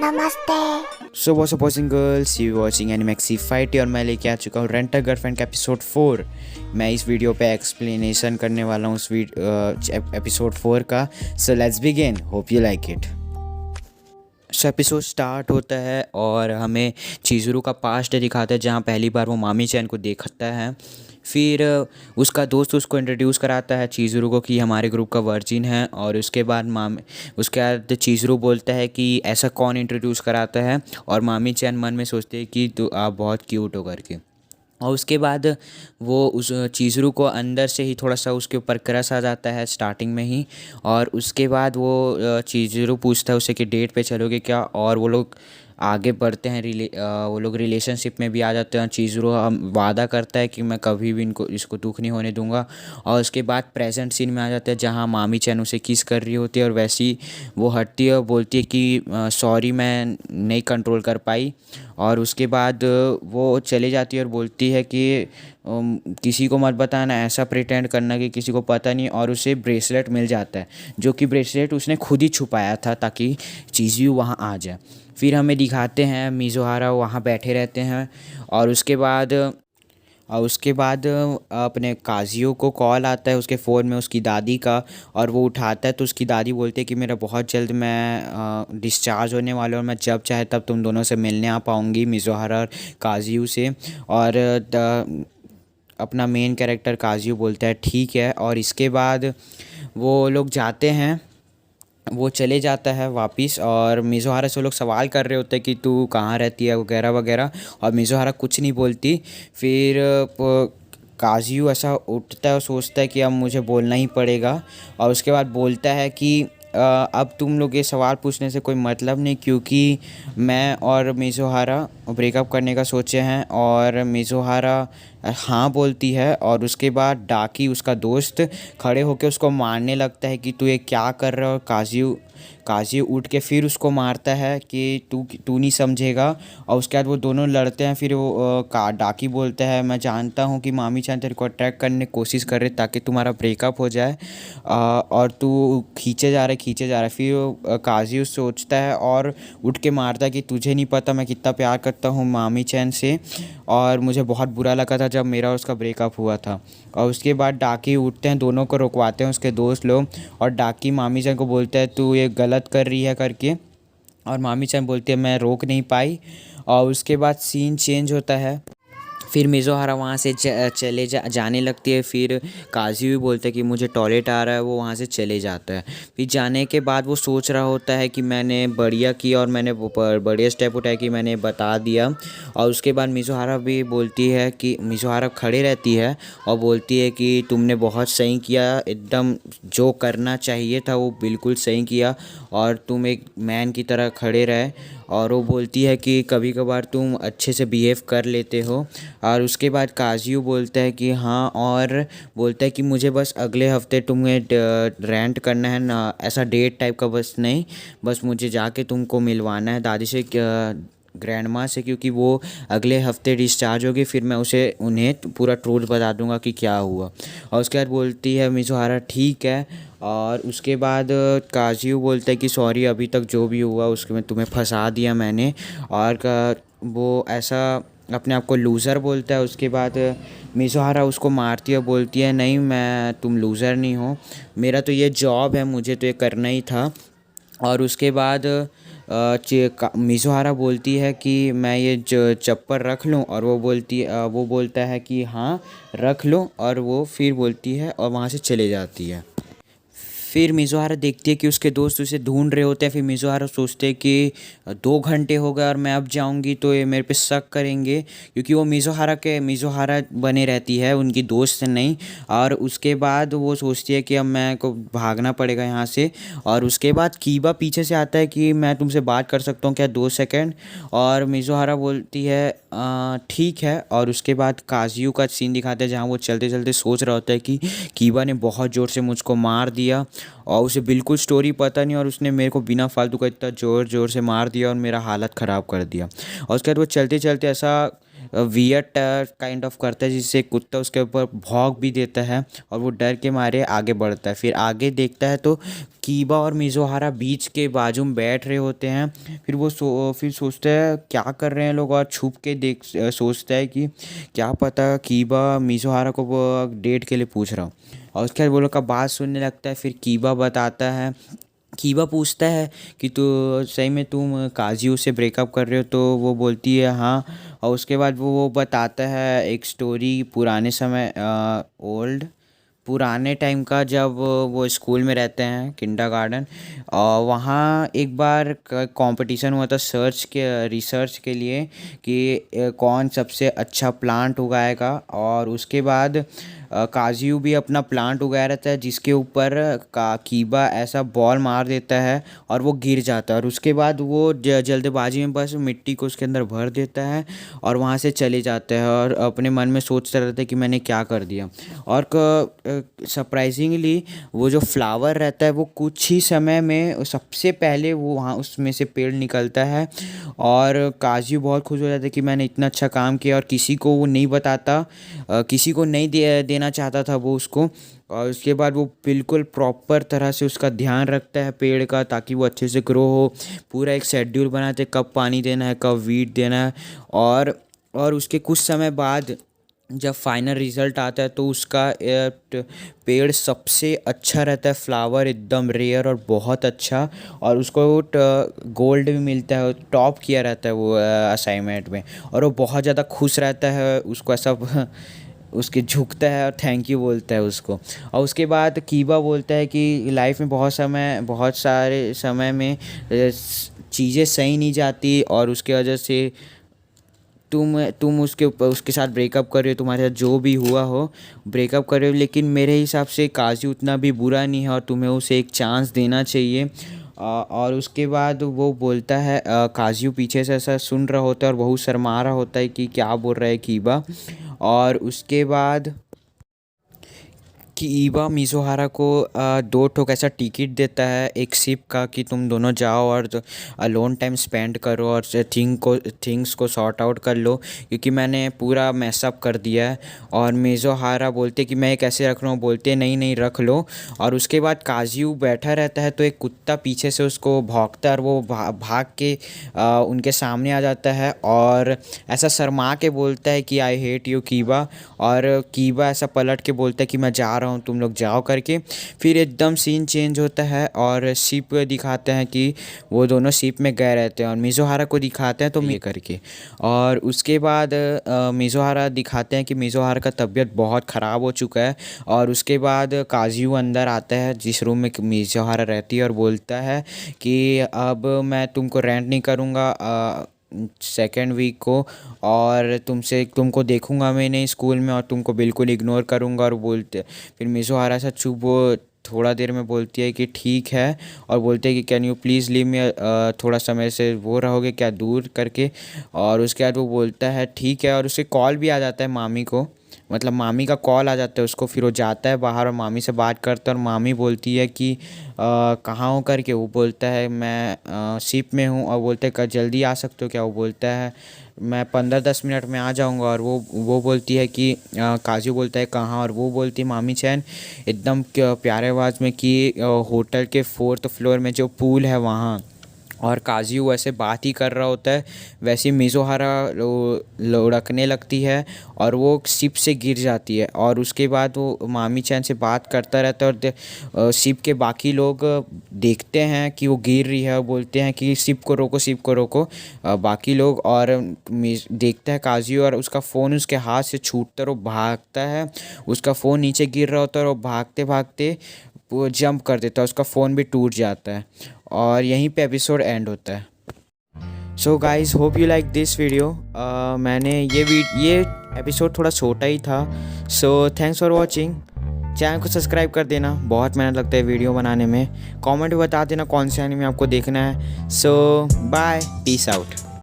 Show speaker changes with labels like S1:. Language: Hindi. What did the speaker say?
S1: नमस्ते।
S2: So what's up boys and girls, you watching Animaxy fight और मैं लेके आ चुका हूँ रेंटर गर्लफ्रेंड का एपिसोड 4। मैं इस वीडियो पे एक्सप्लेनेशन करने वाला हूँ उस एपिसोड 4 का। So let's begin, hope you like it. So episode start होता है और हमें चिज़ुरू का पास्ट दिखाता है जहाँ पहली बार वो मामी चैन को देखता है। फिर उसका दोस्त उसको इंट्रोड्यूस कराता है चिज़ुरू को कि हमारे ग्रुप का वर्जिन है। और उसके बाद चिज़ुरू बोलता है कि ऐसा कौन इंट्रोड्यूस कराता है, और मामी चैन मन में सोचते हैं कि तो आप बहुत क्यूट हो करके। और उसके बाद वो उस चिज़ुरू को अंदर से ही थोड़ा सा उसके ऊपर क्रश आ जाता है स्टार्टिंग में ही। और उसके बाद वो चिज़ुरू पूछता है उसे कि डेट पे चलोगे क्या, और वो लोग आगे बढ़ते हैं। वो लोग रिलेशनशिप में भी आ जाते हैं। चिज़ुरू हम वादा करता है कि मैं कभी भी इसको दुख नहीं होने दूंगा। और उसके बाद प्रेजेंट सीन में आ जाता है जहाँ मामी चैन उसे किस कर रही होती है, और वैसी वो हटती है और बोलती है कि सॉरी मैं नहीं कंट्रोल कर पाई। और उसके बाद वो चली जाती है और बोलती है कि किसी को मत बताना, ऐसा प्रिटेंड करना कि किसी को पता नहीं। और उसे ब्रेसलेट मिल जाता है, जो कि ब्रेसलेट उसने खुद ही छुपाया था ताकि चिज़ुरू वहाँ आ जाए। फिर हमें दिखाते हैं मिज़ुहारा वहाँ बैठे रहते हैं। और उसके बाद अपने काजियो को कॉल आता है उसके फ़ोन में उसकी दादी का, और वो उठाता है तो उसकी दादी बोलती है कि मेरा बहुत जल्द मैं डिस्चार्ज होने वाला हूँ, और मैं जब चाहे तब तुम दोनों से मिलने आ पाऊँगी, मिज़ुहारा और काजियो से। और अपना मेन कैरेक्टर काजियो बोलता है ठीक है। और इसके बाद वो लोग जाते हैं, वो चले जाता है वापस। और मिज़ुहारा से वो लोग सवाल कर रहे होते हैं कि तू कहाँ रहती है वगैरह वगैरह, और मिज़ुहारा कुछ नहीं बोलती। फिर काजियो ऐसा उठता है और सोचता है कि अब मुझे बोलना ही पड़ेगा। और उसके बाद बोलता है कि अब तुम लोग ये सवाल पूछने से कोई मतलब नहीं, क्योंकि मैं और मिज़ुहारा ब्रेकअप करने का सोचे हैं। और मिज़ुहारा हाँ बोलती है। और उसके बाद डाकी उसका दोस्त खड़े होकर उसको मारने लगता है कि तू ये क्या कर रहा है। और काजियो उठ के फिर उसको मारता है कि तू तू नहीं समझेगा। और उसके बाद वो दोनों लड़ते हैं। फिर वो डाकी बोलता है मैं जानता हूँ कि मामी चांद तेरे को अट्रैक्ट करने की कोशिश कर रहे ताकि तुम्हारा ब्रेकअप हो जाए, और तू खींचे जा रहा है। फिर काजियो सोचता है और उठ के मारता है कि तुझे नहीं पता मैं कितना प्यार करता हूँ मामी चैन से, और मुझे बहुत बुरा लगा था जब मेरा और उसका ब्रेकअप हुआ था। और उसके बाद डाकी उठते हैं, दोनों को रुकवाते हैं उसके दोस्त लोग। और डाकी मामी चैन को बोलता है तू ये गलत कर रही है करके, और मामी चैन बोलती है मैं रोक नहीं पाई। और उसके बाद सीन चेंज होता है। फिर मिज़ुहारा वहाँ से जाने लगती है। फिर काज़ी भी बोलता है कि मुझे टॉयलेट आ रहा है, वो वहाँ से चले जाता है। फिर जाने के बाद वो सोच रहा होता है कि मैंने बढ़िया किया और मैंने बढ़िया स्टेप उठाया कि मैंने बता दिया। और उसके बाद मिज़ुहारा भी बोलती है कि मिज़ुहारा खड़े रहती है और बोलती है कि तुमने बहुत सही किया, एकदम जो करना चाहिए था वो बिल्कुल सही किया, और तुम एक मैन की तरह खड़े रहे। और वो बोलती है कि कभी कभार तुम अच्छे से बिहेव कर लेते हो। और उसके बाद काजियो बोलता है कि हाँ, और बोलता है कि मुझे बस अगले हफ्ते तुम्हें रेंट करना है ना, ऐसा डेट टाइप का बस नहीं, बस मुझे जाके तुमको मिलवाना है दादी से, ग्रैंड माँ से, क्योंकि वो अगले हफ्ते डिस्चार्ज होगी। फिर मैं उन्हें पूरा ट्रूथ बता दूंगा कि क्या हुआ। और उसके बाद बोलती है मिज़ुहारा ठीक है। और उसके बाद काजियो बोलता है कि सॉरी, अभी तक जो भी हुआ उसके में तुम्हें फंसा दिया मैंने। और वो ऐसा अपने आप को लूज़र बोलता है। उसके बाद मिज़ुहारा उसको मारती है, बोलती है नहीं मैं तुम लूज़र नहीं हो, मेरा तो ये जॉब है, मुझे तो ये करना ही था। और उसके बाद मिज़ुहारा बोलती है कि मैं ये चप्पल रख लूँ, और वो बोलता है कि हाँ रख लो। और वो फिर बोलती है और वहाँ से चले जाती है। फिर मिज़ुहारा देखती है कि उसके दोस्त उसे ढूंढ रहे होते हैं। फिर मिज़ुहारा सोचते हैं कि 2 घंटे हो गए और मैं अब जाऊंगी तो ये मेरे पे शक करेंगे, क्योंकि वो मिज़ुहारा बने रहती है, उनकी दोस्त नहीं। और उसके बाद वो सोचती है कि अब मैं को भागना पड़ेगा यहाँ से। और उसके बाद कीबा पीछे से आता है कि मैं तुमसे बात कर सकता हूँ क्या 2 सेकंड। और मिज़ुहारा बोलती है ठीक है। और उसके बाद काजियो का सीन दिखाता है जहाँ वो चलते चलते सोच रहा होता है कि कीबा ने बहुत ज़ोर से मुझको मार दिया, और उसे बिल्कुल स्टोरी पता नहीं, और उसने मेरे को बिना फालतू का इतना ज़ोर ज़ोर से मार दिया और मेरा हालत ख़राब कर दिया। और उसके बाद वो चलते चलते ऐसा वियर्ड काइंड ऑफ करता है, जिससे कुत्ता उसके ऊपर भौंक भी देता है और वो डर के मारे आगे बढ़ता है। फिर आगे देखता है तो कीबा और मिज़ोहारा बीच के बाजू में बैठ रहे होते हैं। फिर वो फिर सोचता है क्या कर रहे हैं लोग, और छुप के सोचता है कि क्या पता कीबा मिज़ोहारा को वो डेट के लिए पूछ रहा हूँ। और उसके बाद वो लोग का बात सुनने लगता है। फिर कीबा बताता है, कीबा पूछता है कि तो सही में तुम काजियो से ब्रेकअप कर रहे हो? तो वो बोलती है हाँ। और उसके बाद वो बताता है एक स्टोरी पुराने समय, ओल्ड पुराने टाइम का, जब वो स्कूल में रहते हैं किंडरगार्टन। और वहाँ एक बार कंपटीशन हुआ था रिसर्च के लिए कि कौन सबसे अच्छा प्लांट उगाएगा। और उसके बाद काजियो भी अपना प्लांट उगाया रहता है, जिसके ऊपर कीबा ऐसा बॉल मार देता है और वो गिर जाता है। और उसके बाद वो जल्दबाजी में बस मिट्टी को उसके अंदर भर देता है और वहाँ से चले जाता है और अपने मन में सोचता रहता है कि मैंने क्या कर दिया। और सरप्राइजिंगली वो जो फ्लावर रहता है वो कुछ ही समय में सबसे पहले वो वहाँ उसमें से पेड़ निकलता है। और काजियो बहुत खुश हो जाता है कि मैंने इतना अच्छा काम किया, और किसी को वो नहीं बताता, किसी को नहीं देना चाहता था वो उसको। और उसके बाद वो बिल्कुल प्रॉपर तरह से उसका ध्यान रखता है पेड़ का, ताकि वो अच्छे से ग्रो हो। पूरा एक शेड्यूल बनाते हैं, कब पानी देना है, कब वीड देना है। और उसके कुछ समय बाद जब फाइनल रिज़ल्ट आता है तो उसका पेड़ सबसे अच्छा रहता है, फ्लावर एकदम रेयर और बहुत अच्छा। और उसको गोल्ड भी मिलता है, टॉप किया रहता है वो असाइनमेंट में। और वो बहुत ज़्यादा खुश रहता है, उसको ऐसा उसके झुकता है और थैंक यू बोलता है उसको। और उसके बाद कीबा बोलता है कि लाइफ में बहुत सारे समय में चीज़ें सही नहीं जाती, और उसके वजह से तुम उसके साथ ब्रेकअप कर रहे हो, तुम्हारे साथ जो भी हुआ हो ब्रेकअप कर रहे हो। लेकिन मेरे हिसाब से काजी उतना भी बुरा नहीं है और तुम्हें उसे एक चांस देना चाहिए। और उसके बाद वो बोलता है, काजियो पीछे से ऐसा सुन रहा होता है और बहुत शर्मा रहा होता है कि क्या बोल रहा है कीबा। और उसके बाद कि ईबा मिज़ोहारा को दो ठोक ऐसा टिकट देता है एक शिप का, कि तुम दोनों जाओ और अलोन टाइम स्पेंड करो और थिंग्स को सॉर्ट आउट कर लो, क्योंकि मैंने पूरा मैसअप कर दिया है। और मिज़ोहारा बोलते कि मैं ये कैसे रख रहा हूँ, बोलते नहीं नहीं रख लो। और उसके बाद काजियो बैठा रहता है तो एक कुत्ता पीछे से उसको भौंकता है और वो भाग के उनके सामने आ जाता है और ऐसा शर्मा के बोलता है कि आई हेट यू कीबा। और कीबा ऐसा पलट के बोलता है कि मैं जा रहा हूँ, तुम लोग जाओ करके। फिर एकदम सीन चेंज होता है और शिप दिखाते हैं कि वो दोनों शिप में गए रहते हैं, और मिज़ोहारा को दिखाते हैं तो ये करके। और उसके बाद मिज़ोहारा दिखाते हैं कि मिज़ोहारा का तबीयत बहुत ख़राब हो चुका है। और उसके बाद काजियो अंदर आता है जिस रूम में मिज़ोहारा रहती है और बोलता है कि अब मैं तुमको रेंट नहीं करूँगा सेकेंड वीक को, और तुमको देखूंगा मैं नहीं स्कूल में, और तुमको बिल्कुल इग्नोर करूंगा। और बोलते फिर मिज़ोहारा सा चुप वो थोड़ा देर में बोलती है कि ठीक है, और बोलते हैं कि can you please leave me, थोड़ा समय से वो रहोगे क्या दूर करके। और उसके बाद वो बोलता है ठीक है, और उसे कॉल भी आ जाता है मामी को, मतलब मामी का कॉल आ जाता है उसको। फिर वो जाता है बाहर और मामी से बात करता है, और मामी बोलती है कि कहाँ हो करके। वो बोलता है मैं शिप में हूँ, और बोलते हैं जल्दी आ सकते हो क्या? वो बोलता है मैं 15-10 मिनट में आ जाऊँगा। और वो बोलती है कि काजू बोलता है कहाँ, और वो बोलती है मामी चैन एकदम प्यारे आवाज़ में कि होटल के 4th फ्लोर में जो पूल है वहाँ। और काजियो वैसे बात ही कर रहा होता है, वैसे मिज़ोहारा लुढ़कने लगती है और वो शिप से गिर जाती है। और उसके बाद वो मामी चैन से बात करता रहता है, और शिप के बाकी लोग देखते हैं कि वो गिर रही है और बोलते हैं कि शिप को रोको, शिप को रोको बाकी लोग। और देखता है काजियो और उसका फ़ोन उसके हाथ से छूटता है और वो भागता है, उसका फ़ोन नीचे गिर रहा होता है और वो भागते भागते वो जंप कर देता है, उसका फ़ोन भी टूट जाता है। और यहीं पे एपिसोड एंड होता है। So guys hope you like this video. मैंने ये एपिसोड थोड़ा छोटा ही था। So thanks for watching. Channel को सब्सक्राइब कर देना, बहुत मेहनत लगता है वीडियो बनाने में। कमेंट में बता देना कौन से एनीमे आपको देखना है। सो बाय, पीस आउट।